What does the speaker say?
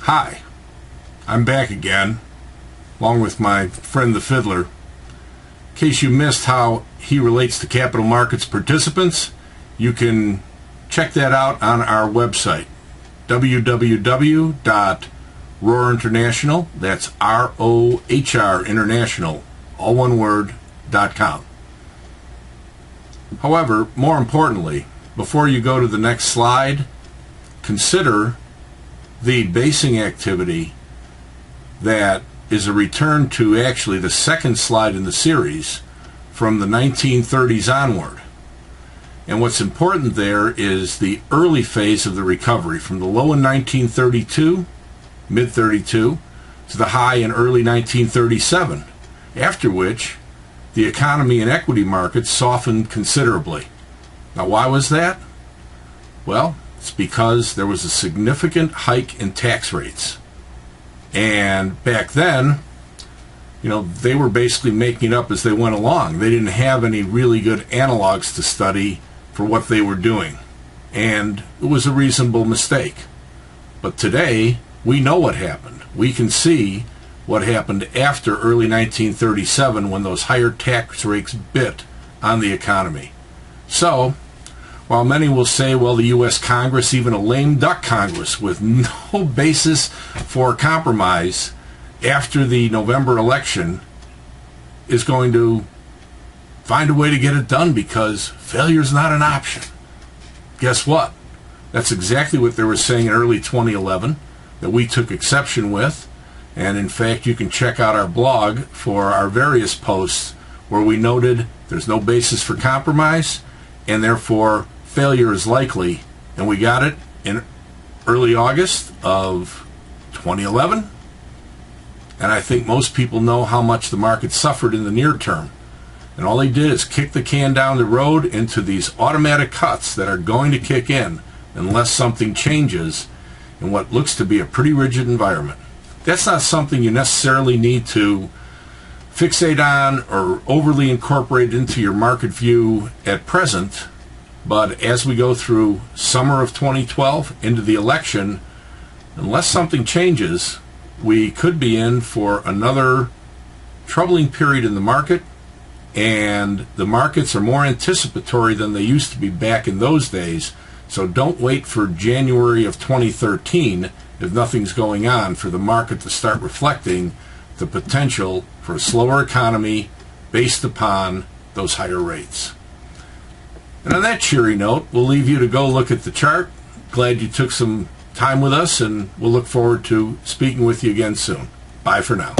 Hi, I'm back again, along with my friend the Fiddler. In case you missed how he relates to capital markets participants, you can check that out on our website, www.rohrinternational, that's R-O-H-R International, all one word, .com. However, more importantly, before you go to the next slide, consider the basing activity that is a return to actually the second slide in the series from the 1930s onward. And what's important there is the early phase of the recovery from the low in 1932, mid-32, to the high in early 1937, after which the economy and equity markets softened considerably. Now, why was that? Well, it's because there was a significant hike in tax rates. And back then, they were basically making it up as they went along. They didn't have any really good analogs to study for what they were doing. And it was a reasonable mistake. But today, we know what happened. We can see what happened after early 1937 when those higher tax rates bit on the economy. So, while many will say, well, the U.S. Congress, even a lame duck Congress with no basis for compromise after the November election, is going to find a way to get it done because failure is not an option. Guess what? That's exactly what they were saying in early 2011 that we took exception with. And in fact, you can check out our blog for our various posts where we noted there's no basis for compromise and therefore failure is likely. And we got it in early August of 2011. And I think most people know how much the market suffered in the near term. And all they did is kick the can down the road into these automatic cuts that are going to kick in unless something changes in what looks to be a pretty rigid environment. That's not something you necessarily need to fixate on or overly incorporate into your market view at present, but as we go through summer of 2012 into the election, unless something changes, we could be in for another troubling period in the market, and the markets are more anticipatory than they used to be back in those days, so don't wait for January of 2013 if nothing's going on for the market to start reflecting the potential for a slower economy based upon those higher rates. And on that cheery note, we'll leave you to go look at the chart. Glad you took some time with us, and we'll look forward to speaking with you again soon. Bye for now.